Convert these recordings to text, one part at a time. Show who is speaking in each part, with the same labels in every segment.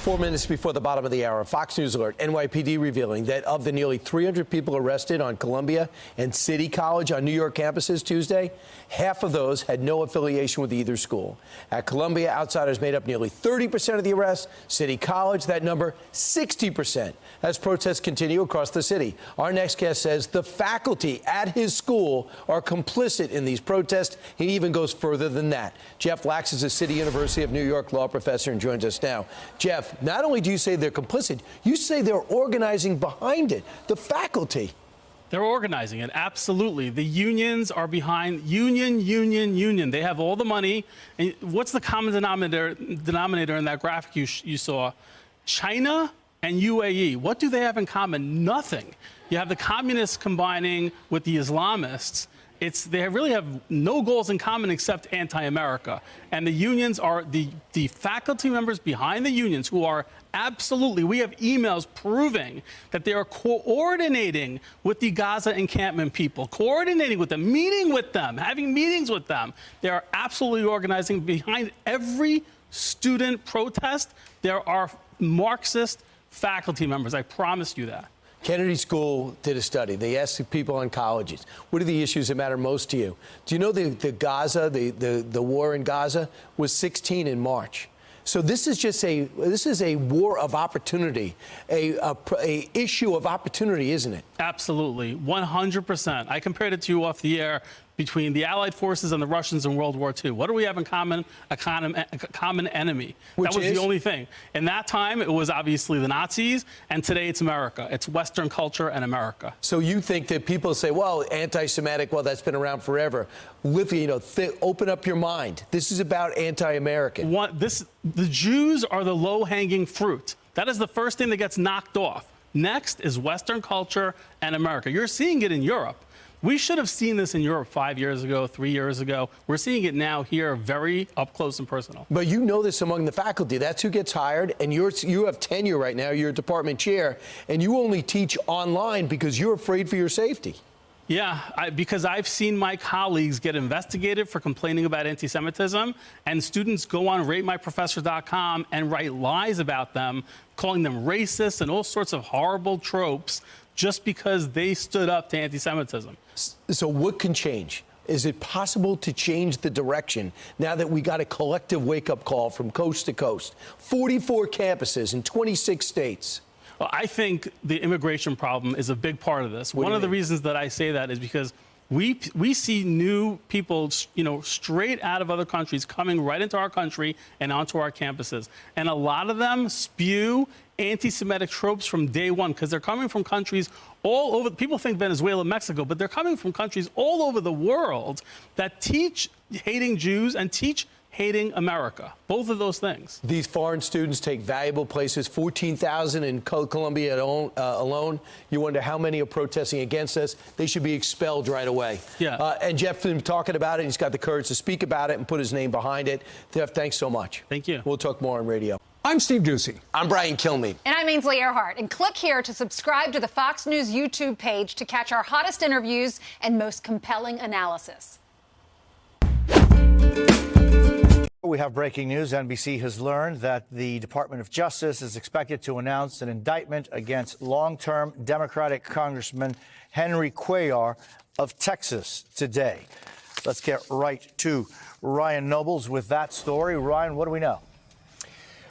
Speaker 1: 4 minutes before the bottom of the hour, Fox News alert, NYPD revealing that of the nearly 300 people arrested on Columbia and City College on New York campuses Tuesday, half of those had no affiliation with either school. At Columbia, outsiders made up nearly 30% of the arrests. City College, that number 60%. As protests continue across the city, our next guest says the faculty at his school are complicit in these protests. He even goes further than that. Jeff Lax is a City University of New York law professor and joins us now. Jeff, not only do you say they're complicit, you say they're organizing behind it. The faculty.
Speaker 2: They're organizing it, absolutely. The unions are behind. Union. They have all the money. And what's the common denominator in that graphic you saw? China and UAE. What do they have in common? Nothing. You have the communists combining with the Islamists. They really have no goals in common except anti-America. And the unions are the faculty members behind the unions who are absolutely, we have emails proving that they are coordinating with the Gaza encampment people, coordinating with them, meeting with them, having meetings with them. They are absolutely organizing behind every student protest. There are Marxist faculty members. I promise you that.
Speaker 1: Kennedy School did a study. They asked people on colleges, what are the issues that matter most to you? Do you know the war in Gaza was 16 in March? So this is a war of opportunity, a issue of opportunity, isn't it?
Speaker 2: Absolutely, 100%. I compared it to you off the air between the Allied forces and the Russians in World War II. What do we have in common? A common enemy. That was the only thing. In that time, it was obviously the Nazis, and today it's America. It's Western culture and America.
Speaker 1: So you think that people say, well, anti-Semitic, well, that's been around forever. Open up your mind. This is about anti-American.
Speaker 2: The Jews are the low-hanging fruit. That is the first thing that gets knocked off. Next is Western culture and America. You're seeing it in Europe. We should have seen this in Europe 5 years ago, 3 years ago. We're seeing it now here, very up close and personal.
Speaker 1: But you know this among the faculty. That's who gets hired, and you have tenure right now. You're a department chair, and you only teach online because you're afraid for your safety.
Speaker 2: Yeah, because I've seen my colleagues get investigated for complaining about anti-Semitism, and students go on ratemyprofessor.com and write lies about them, calling them racist and all sorts of horrible tropes just because they stood up to anti-Semitism.
Speaker 1: So what can change? Is it possible to change the direction now that we got a collective wake-up call from coast to coast? 44 campuses in 26 states.
Speaker 2: Well, I think the immigration problem is a big part of this. One of the reasons that I say that is because we see new people, straight out of other countries coming right into our country and onto our campuses. And a lot of them spew anti-Semitic tropes from day one because they're coming from countries all over. People think Venezuela, Mexico, but they're coming from countries all over the world that teach hating Jews and teach hating America. Both of those things.
Speaker 1: These foreign students take valuable places, 14,000 in Columbia alone. You wonder how many are protesting against us. They should be expelled right away.
Speaker 2: Yeah.
Speaker 1: And Jeff's been talking about it. He's got the courage to speak about it and put his name behind it. Jeff, thanks so much.
Speaker 2: Thank you.
Speaker 1: We'll talk more on radio.
Speaker 3: I'm Steve Doocy.
Speaker 1: I'm Brian Kilmeade.
Speaker 4: And I'm Ainsley Earhart. And click here to subscribe to the Fox News YouTube page to catch our hottest interviews and most compelling analysis.
Speaker 5: We have breaking news. NBC has learned that the Department of Justice is expected to announce an indictment against long-term Democratic Congressman HenryCuellar of Texas today. Let's get right to Ryan Nobles with that story. Ryan, what do we know?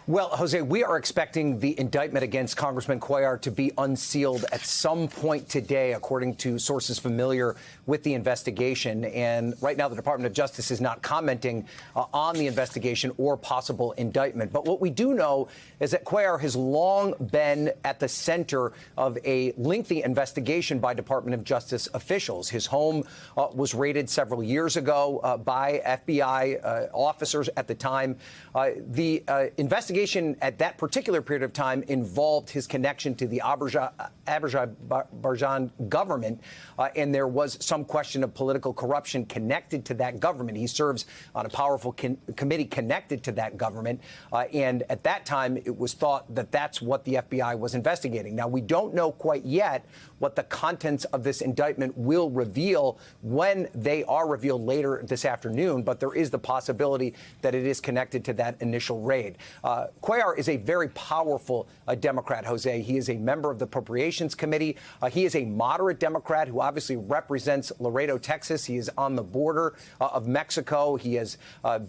Speaker 6: Well, Jose, we are expecting the indictment against Congressman Cuellar to be unsealed at some point today, according to sources familiar with the investigation. And right now, the Department of Justice is not commenting on the investigation or possible indictment. But what we do know is that Cuellar has long been at the center of a lengthy investigation by Department of Justice officials. His home was raided several years ago by FBI officers at the time. The investigation at that particular period of time involved his connection to the Azerbaijan government, and there was some question of political corruption connected to that government. He serves on a powerful committee connected to that government, and at that time it was thought that that's what the FBI was investigating. Now, we don't know quite yet what the contents of this indictment will reveal when they are revealed later this afternoon, but there is the possibility that it is connected to that initial raid. Cuellar is a very powerful Democrat, Jose. He is a member of the Appropriations Committee. He is a moderate Democrat who obviously represents Laredo, Texas. He is on the border of Mexico. He has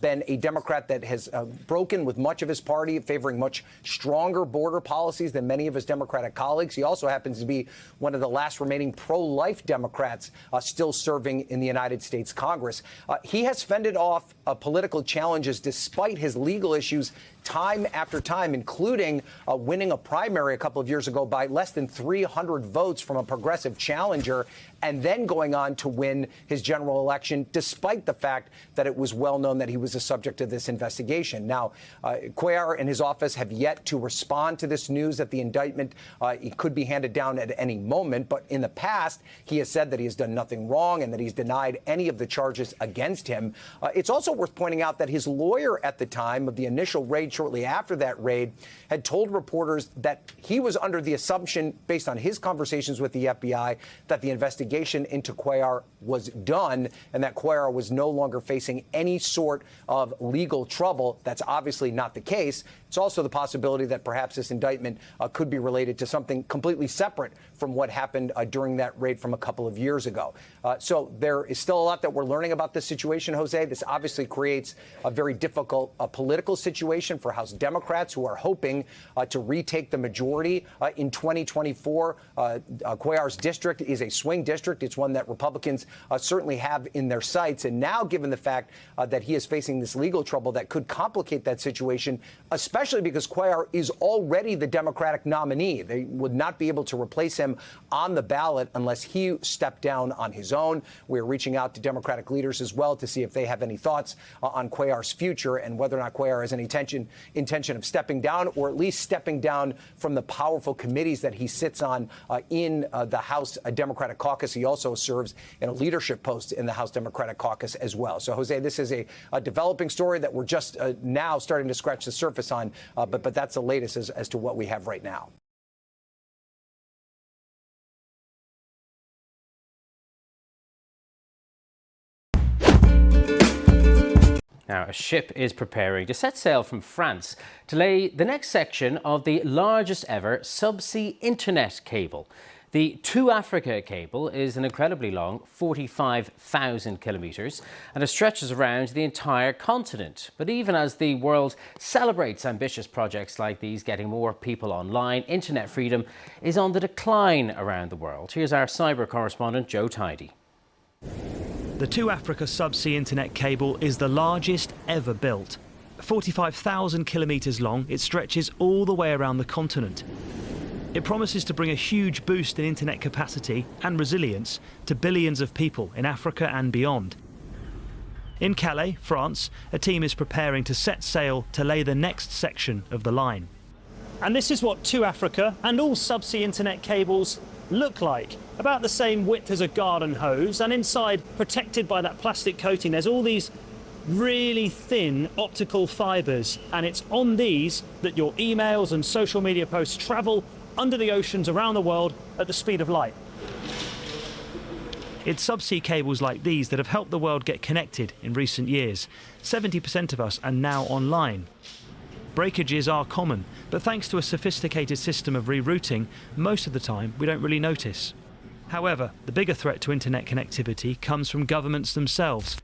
Speaker 6: been a Democrat that has broken with much of his party, favoring much stronger border policies than many of his Democratic colleagues. He also happens to be one of the last remaining pro-life Democrats still serving in the United States Congress. He has fended off political challenges despite his legal issues time after time, including winning a primary a couple of years ago by less than 300 votes from a progressive challenger, and then going on to win his general election, despite the fact that it was well known that he was the subject of this investigation. Now, Cuellar and his office have yet to respond to this news that the indictment it could be handed down at any moment. But in the past, he has said that he has done nothing wrong and that he's denied any of the charges against him. It's also worth pointing out that his lawyer at the time of the initial raid, shortly after that raid, had told reporters that he was under the assumption, based on his conversations with the FBI, that the investigation into Cuellar was done and that Cuellar was no longer facing any sort of legal trouble. That's obviously not the case. It's also the possibility that perhaps this indictment could be related to something completely separate from what happened during that raid from a couple of years ago. So there is still a lot that we're learning about this situation, Jose. This obviously creates a very difficult political situation for House Democrats who are hoping to retake the majority in 2024. Cuellar's district is a swing district. It's one that Republicans certainly have in their sights. And now, given the fact that he is facing this legal trouble that could complicate that situation, especially because Cuellar is already the Democratic nominee. They would not be able to replace him on the ballot unless he stepped down on his own. We're reaching out to Democratic leaders as well to see if they have any thoughts on Cuellar's future and whether or not Cuellar has any intention of stepping down, or at least stepping down from the powerful committees that he sits on in the House Democratic Caucus. He also serves in a leadership post in the House Democratic Caucus as well. So, Jose, this is a developing story that we're just now starting to scratch the surface on, but that's the latest as to what we have right now.
Speaker 3: Now, a ship is preparing to set sail from France to lay the next section of the largest ever subsea internet cable. The To Africa cable is an incredibly long 45,000 kilometres and it stretches around the entire continent. But even as the world celebrates ambitious projects like these getting more people online, internet freedom is on the decline around the world. Here's our cyber correspondent, Joe Tidy.
Speaker 7: The To Africa subsea internet cable is the largest ever built. 45,000 kilometres long, it stretches all the way around the continent. It promises to bring a huge boost in internet capacity and resilience to billions of people in Africa and beyond. In Calais, France, a team is preparing to set sail to lay the next section of the line. And this is what To Africa and all subsea internet cables look like. About the same width as a garden hose, and inside, protected by that plastic coating, there's all these really thin optical fibres, and it's on these that your emails and social media posts travel under the oceans around the world at the speed of light. It's subsea cables like these that have helped the world get connected in recent years. 70% of us are now online. Breakages are common, but thanks to a sophisticated system of rerouting, most of the time we don't really notice. However, the bigger threat to internet connectivity comes from governments themselves.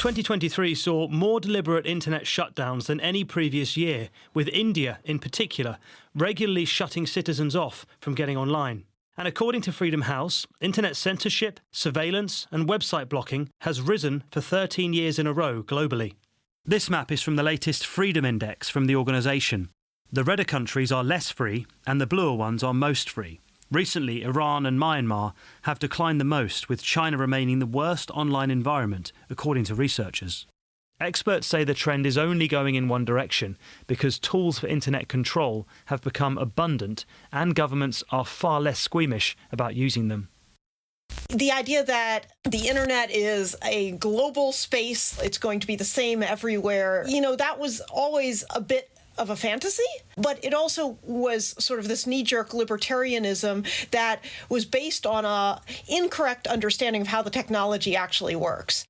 Speaker 7: 2023 saw more deliberate internet shutdowns than any previous year, with India in particular regularly shutting citizens off from getting online. And according to Freedom House, internet censorship, surveillance and website blocking has risen for 13 years in a row globally. This map is from the latest Freedom Index from the organisation. The redder countries are less free and the bluer ones are most free. Recently, Iran and Myanmar have declined the most, with China remaining the worst online environment, according to researchers. Experts say the trend is only going in one direction because tools for internet control have become abundant and governments are far less squeamish about using them.
Speaker 8: The idea that the internet is a global space, it's going to be the same everywhere, that was always a bit of a fantasy, but it also was sort of this knee-jerk libertarianism that was based on an incorrect understanding of how the technology actually works.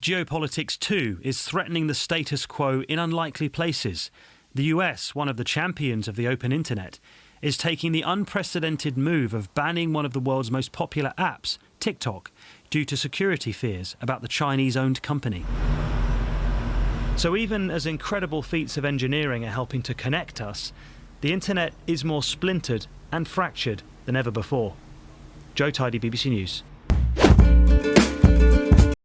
Speaker 7: Geopolitics, too, is threatening the status quo in unlikely places. The US, one of the champions of the open internet, is taking the unprecedented move of banning one of the world's most popular apps, TikTok, due to security fears about the Chinese-owned company. So even as incredible feats of engineering are helping to connect us, the internet is more splintered and fractured than ever before. Joe Tidy, BBC News.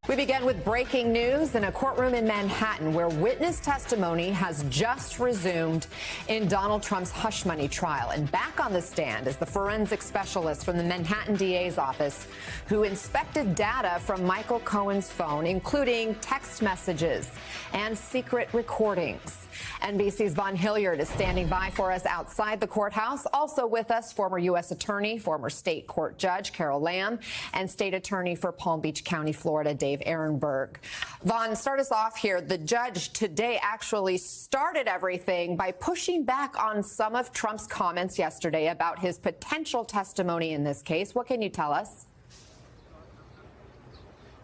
Speaker 9: We begin with breaking news in a courtroom in Manhattan where witness testimony has just resumed in Donald Trump's HushMoney trial. And back on the stand is the forensic specialist from the Manhattan DA's office who inspected data from Michael Cohen's phone, including text messages and secret recordings. NBC's Von Hilliard is standing by for us outside the courthouse. Also with us, former U.S. Attorney, former state court judge Carol Lamb, and state attorney for Palm Beach County, Florida, Dave Ehrenberg. Von, start us off here. The judge today actually started everything by pushing back on some of Trump's comments yesterday about his potential testimony in this case. What can you tell us?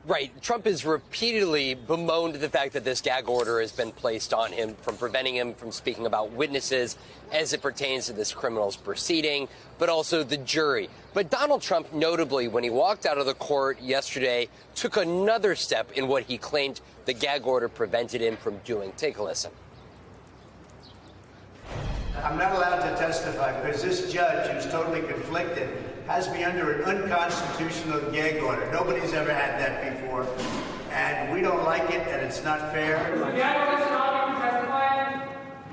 Speaker 10: Right. Trump has repeatedly bemoaned the fact that this gag order has been placed on him from preventing him from speaking about witnesses as it pertains to this criminal's proceeding, but also the jury. But Donald Trump, notably, when he walked out of the court yesterday, took another step in what he claimed the gag order prevented him from doing. Take a listen.
Speaker 11: I'm not allowed to testify because this judge, who's totally conflicted, has me under an unconstitutional gag order. Nobody's ever had that before, and we don't like it, and it's not fair.
Speaker 12: The gag order stop you from testifying?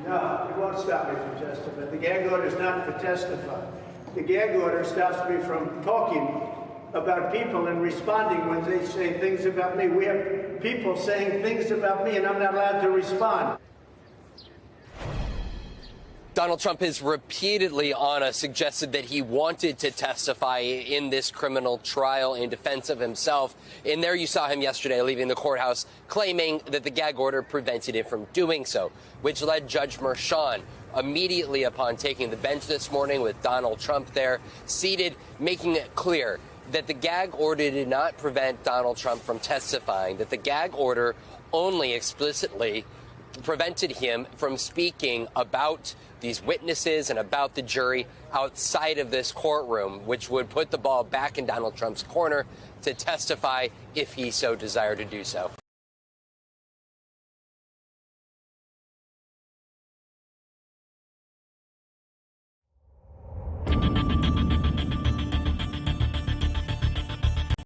Speaker 11: No, it won't stop me from testifying. The gag order is not for testifying. The gag order stops me from talking about people and responding when they say things about me. We have people saying things about me, and I'm not allowed to respond.
Speaker 10: Donald Trump has repeatedly suggested that he wanted to testify in this criminal trial in defense of himself. And there you saw him yesterday leaving the courthouse claiming that the gag order prevented him from doing so, which led Judge Merchan immediately upon taking the bench this morning with Donald Trump there seated, making it clear that the gag order did not prevent Donald Trump from testifying, that the gag order only explicitly prevented him from speaking about these witnesses and about the jury outside of this courtroom, which would put the ball back in Donald Trump's corner to testify if he so desired to do so.